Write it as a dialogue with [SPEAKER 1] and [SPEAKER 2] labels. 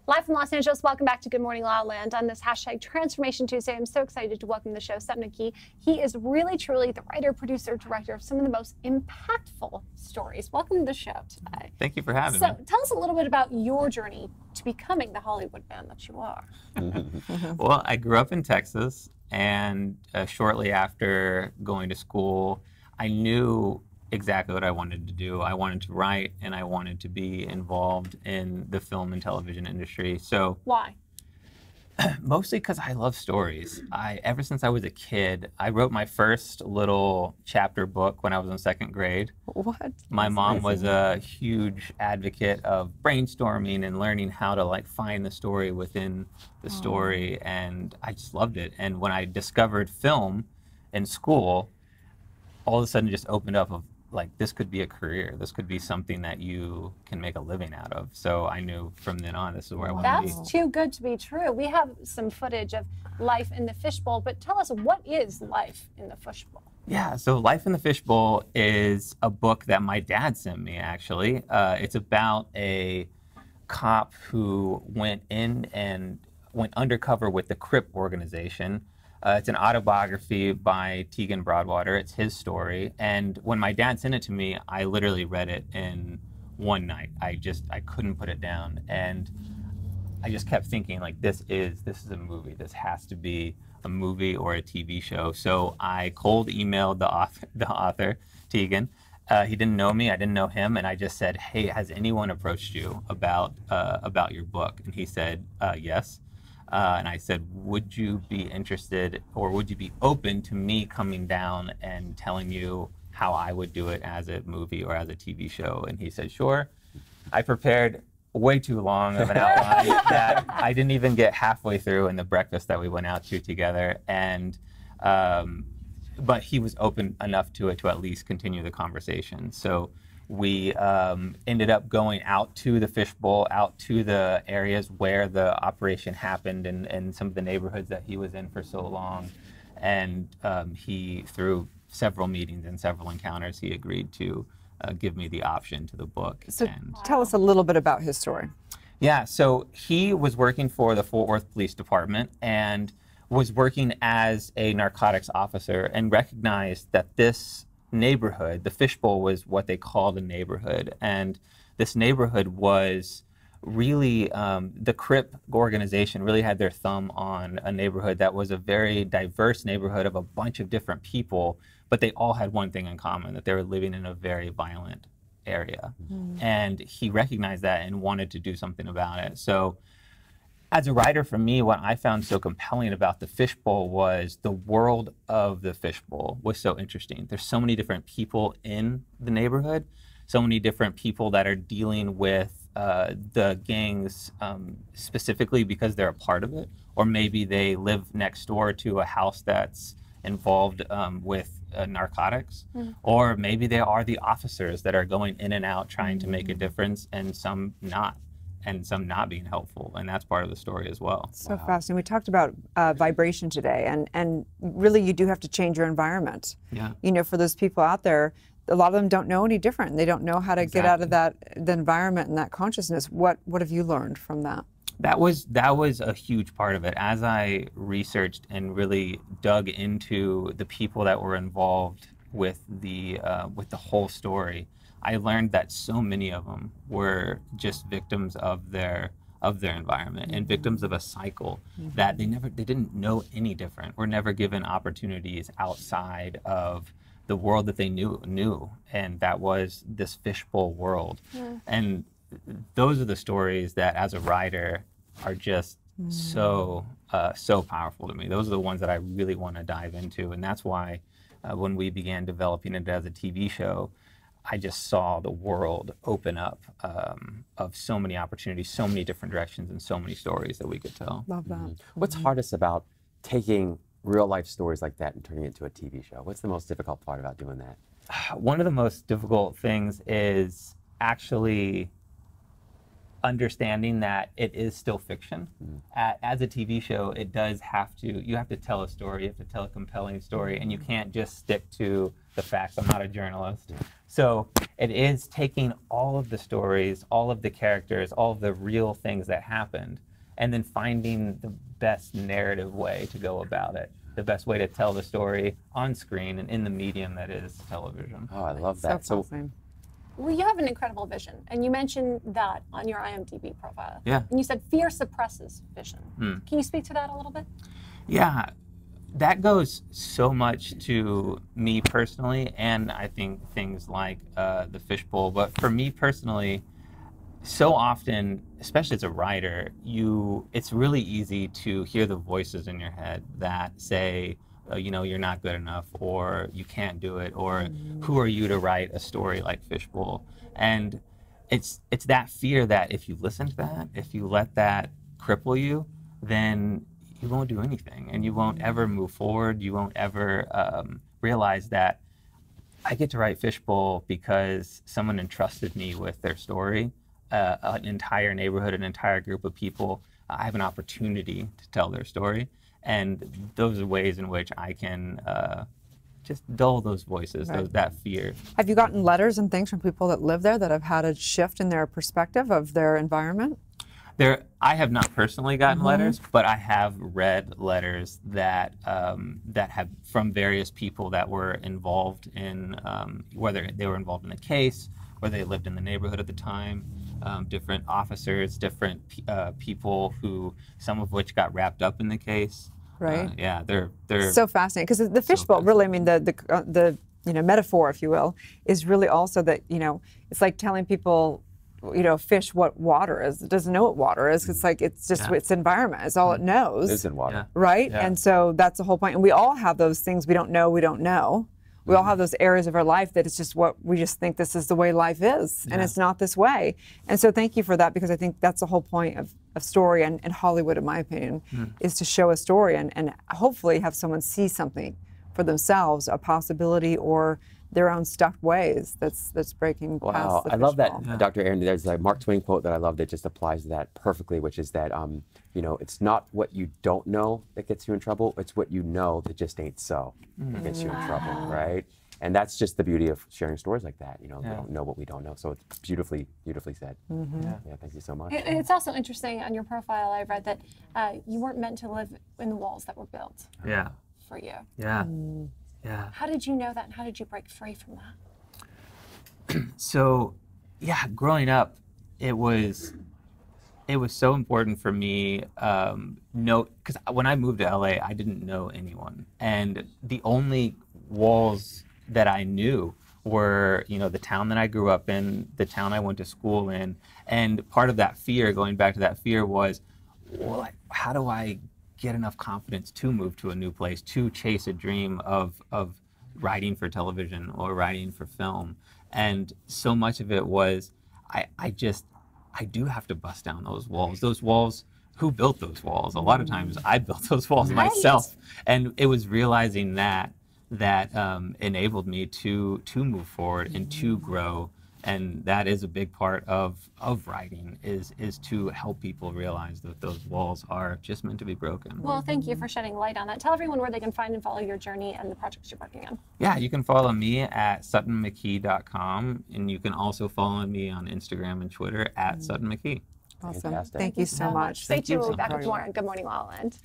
[SPEAKER 1] Live from Los Angeles, welcome back to Good Morning La La Land on this hashtag Transformation Tuesday. I'm so excited to welcome to the show Sutton McKee. He is really, truly the writer, producer, director of some of the most impactful stories. Welcome to the show today.
[SPEAKER 2] Thank you for having me.
[SPEAKER 1] So tell us a little bit about your journey to becoming the Hollywood man that you are.
[SPEAKER 2] Well, I grew up in Texas, and shortly after going to school, I knew exactly what I wanted to do. I wanted to write, and I wanted to be involved in the film and television industry. So
[SPEAKER 1] why?
[SPEAKER 2] Mostly because I love stories. Ever since I was a kid, I wrote my first little chapter book when I was in second grade.
[SPEAKER 3] What?
[SPEAKER 2] My mom was a huge advocate of brainstorming and learning how to like find the story within the story, and I just loved it. And when I discovered film in school, all of a sudden it just opened up of like, this could be a career. This could be something that you can make a living out of. So I knew from then on, this is where I wanted to be.
[SPEAKER 1] That's too good to be true. We have some footage of life in the fishbowl, but tell us, what is life in the fishbowl?
[SPEAKER 2] Yeah, so Life in the Fishbowl is a book that my dad sent me, actually. It's about a cop who went undercover with the Crip organization. It's an autobiography by Tegan Broadwater. It's his story. And when my dad sent it to me, I literally read it in one night. I couldn't put it down. And I just kept thinking, like, this is a movie. This has to be a movie or a TV show. So I cold emailed the author, Tegan. He didn't know me, I didn't know him, and I just said, hey, has anyone approached you about your book? And he said, yes. And I said, would you be interested, or would you be open to me coming down and telling you how I would do it as a movie or as a TV show? And he said, sure. I prepared way too long of an outline that I didn't even get halfway through in the breakfast that we went out to together. And but he was open enough to it to at least continue the conversation. So we ended up going out to the fishbowl, out to the areas where the operation happened, and some of the neighborhoods that he was in for so long. And he, through several meetings and several encounters, he agreed to give me the option to the book.
[SPEAKER 3] So tell us a little bit about his story.
[SPEAKER 2] Yeah, so he was working for the Fort Worth Police Department and was working as a narcotics officer, and recognized that this neighborhood, the fishbowl was what they called a neighborhood, and this neighborhood was really, the Crip organization really had their thumb on a neighborhood that was a very diverse neighborhood of a bunch of different people, but they all had one thing in common, that they were living in a very violent area. And he recognized that and wanted to do something about it. So as a writer, for me, what I found so compelling about the fishbowl was the world of the fishbowl was so interesting. There's so many different people in the neighborhood, so many different people that are dealing with the gangs specifically because they're a part of it, or maybe they live next door to a house that's involved with narcotics, or maybe they are the officers that are going in and out trying to make a difference, and some not. And some not being helpful, and that's part of the story as well.
[SPEAKER 3] So fascinating. We talked about vibration today, and really you do have to change your environment.
[SPEAKER 2] Yeah.
[SPEAKER 3] You know, for those people out there, a lot of them don't know any different. They don't know how to get out of the environment and that consciousness. What have you learned from that?
[SPEAKER 2] That was a huge part of it. As I researched and really dug into the people that were involved with the whole story, I learned that so many of them were just victims of their environment and victims of a cycle that they didn't know any different, were never given opportunities outside of the world that they knew, and that was this fishbowl world. And those are the stories that, as a writer, are just so powerful to me. Those are the ones that I really want to dive into, and that's why when we began developing it as a TV show, I just saw the world open up of so many opportunities, so many different directions, and so many stories that we could tell.
[SPEAKER 3] Love that.
[SPEAKER 4] What's hardest about taking real life stories like that and turning it into a TV show? What's the most difficult part about doing that?
[SPEAKER 2] One of the most difficult things is actually understanding that it is still fiction. As a TV show, you have to tell a story, you have to tell a compelling story, and you can't just stick to the facts. I'm not a journalist. So it is taking all of the stories, all of the characters, all of the real things that happened, and then finding the best narrative way to go about it, the best way to tell the story on screen and in the medium that is television.
[SPEAKER 4] Oh, I love that.
[SPEAKER 3] So fascinating.
[SPEAKER 1] Well, you have an incredible vision, and you mentioned that on your IMDb profile.
[SPEAKER 2] Yeah.
[SPEAKER 1] And you said fear suppresses vision. Can you speak to that a little bit?
[SPEAKER 2] Yeah, that goes so much to me personally, and I think things like the fishbowl. But for me personally, so often, especially as a writer, it's really easy to hear the voices in your head that say, you know, you're not good enough, or you can't do it, or who are you to write a story like Fishbowl? And it's that fear that if you listen to that, if you let that cripple you, then you won't do anything, and you won't ever move forward. You won't ever realize that I get to write Fishbowl because someone entrusted me with their story, an entire neighborhood, an entire group of people. I have an opportunity to tell their story. And those are ways in which I can just dull those voices, that fear.
[SPEAKER 3] Have you gotten letters and things from people that live there that have had a shift in their perspective of their environment?
[SPEAKER 2] I have not personally gotten letters, but I have read letters that have from various people that were involved in whether they were involved in the case, or they lived in the neighborhood at the time. Different officers, different people who, some of which got wrapped up in the case.
[SPEAKER 3] Right.
[SPEAKER 2] Yeah, they're
[SPEAKER 3] so fascinating, because the fishbowl, really, I mean, the metaphor, if you will, is really also that, it's like telling people, fish what water is. It doesn't know what water is. It's like, it's just its environment. It's all it knows.
[SPEAKER 4] It's in water.
[SPEAKER 3] Right?
[SPEAKER 2] Yeah.
[SPEAKER 3] And so that's the whole point. And we all have those things we don't know. We all have those areas of our life that it's just what we just think this is the way life is, and it's not this way. And so thank you for that, because I think that's the whole point of story and Hollywood, in my opinion, is to show a story and hopefully have someone see something for themselves, a possibility or their own stuck ways that's breaking past the
[SPEAKER 4] I love that,
[SPEAKER 2] Yeah.
[SPEAKER 4] Dr. Erin. There's a Mark Twain quote that I love that just applies to that perfectly, which is that, it's not what you don't know that gets you in trouble, it's what you know that just ain't so that gets you in trouble, right? And that's just the beauty of sharing stories like that. We don't know what we don't know. So it's beautifully said. Yeah, thank you so much.
[SPEAKER 1] It's also interesting on your profile, I read that you weren't meant to live in the walls that were built
[SPEAKER 2] Yeah.
[SPEAKER 1] for you.
[SPEAKER 2] Yeah. Yeah.
[SPEAKER 1] How did you know that, and how did you break free from that?
[SPEAKER 2] So, growing up, it was so important for me. Because when I moved to LA, I didn't know anyone, and the only walls that I knew were, the town that I grew up in, the town I went to school in, and part of that fear, going back to that fear, was, well, how do I get enough confidence to move to a new place, to chase a dream of writing for television or writing for film? And so much of it was, I do have to bust down those walls. Those walls, who built those walls? A lot of times I built those walls myself. And it was realizing that enabled me to move forward and to grow. And that is a big part of writing, is to help people realize that those walls are just meant to be broken.
[SPEAKER 1] Well, thank you for shedding light on that. Tell everyone where they can find and follow your journey and the projects you're working on.
[SPEAKER 2] Yeah, you can follow me at suttonmckee.com, and you can also follow me on Instagram and Twitter at Sutton McKee.
[SPEAKER 3] Awesome.
[SPEAKER 4] Fantastic.
[SPEAKER 3] Thank you so much.
[SPEAKER 1] Stay
[SPEAKER 2] Thank you
[SPEAKER 1] tuned. We'll
[SPEAKER 2] so
[SPEAKER 1] be back
[SPEAKER 2] much.
[SPEAKER 1] with more on Good Morning La La Land.